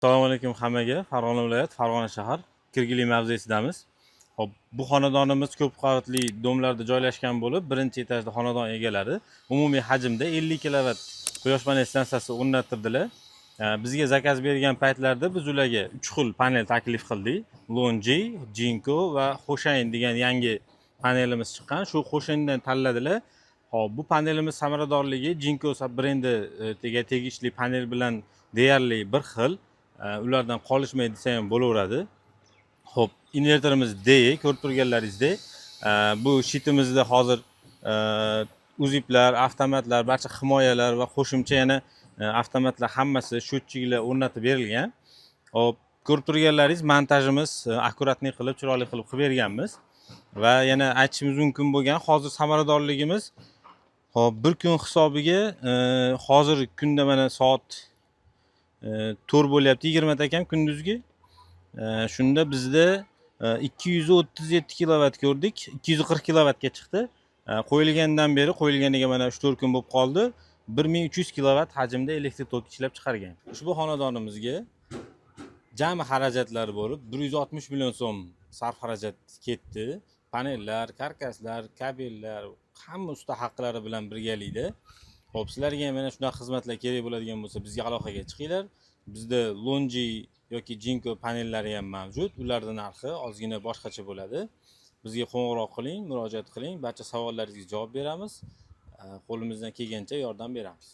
Assalomu alaykum hammaga. Farg'ona viloyat, Farg'ona shahar Kirgili mavzesidamiz. Hop, bu xonadonimiz ko'p qavatli domlarda joylashgan bo'lib, birinchi etajda xonadon egalari umumiy hajmda 50 kilovat quyosh panel stansiyasi o'rnatirdilar. Bizga zakaz bergan paytlarda biz ularga 3 xil panel taklif qildik. Lonji, Jinko va Hoshain degan yangi panelimiz chiqqan. Shu Hoshaindan tanladilar. Hop, bu panelimiz samaradorligi Jinko brendiga tegishli panel bilan deyarli bir xil. Ulardan qolishmaydi desa ham bo'laveradi. Xo'p, invertorimiz D, ko'rib turganlaringizdek, bu shitimizda hozir uziplar, avtomatlar, barcha himoyalar va qo'shimcha yana avtomatlar hammasi счетчикlar o'rnatib berilgan. Xo'p, ko'rib turganlaringiz montajimiz akkuratlik qilib, chiroyli qilib berganmiz. Va yana aytishimiz mumkin bo'lgan, hozir samaradorligimiz hop, bir kun hisobiga hozirgi kunda mana soat 4 bo'lyapti, 20 ta ekan kunduzgi. Shunda bizda 237 kilovat ko'rdik, 240 kilovatga chiqdi. Qo'yilgandan beri, qo'yilganiga mana 3-4 kun bo'lib qoldi. 1300 kilovat hajmda elektr tok ishlab chiqargan. Ushbu xonadonimizga jami xarajatlari bo'lib 160 million so'm sarf xarajat ketdi. Panellar, karkaslar, kabellar, hamma usta haqlari bilan birgalikda. Xo'p, sizlarga ham mana shunday xizmatlar kerak bo'ladigan bo'lsa, bizga aloqaga chiqinglar. Bizda Lonji yoki Jinko panellari ham mavjud. Ularning narxi ozgina boshqacha bo'ladi. Bizga qo'ng'iroq qiling, murojaat qiling, barcha savollaringizga javob beramiz. Qo'limizdan kelgancha yordam beramiz.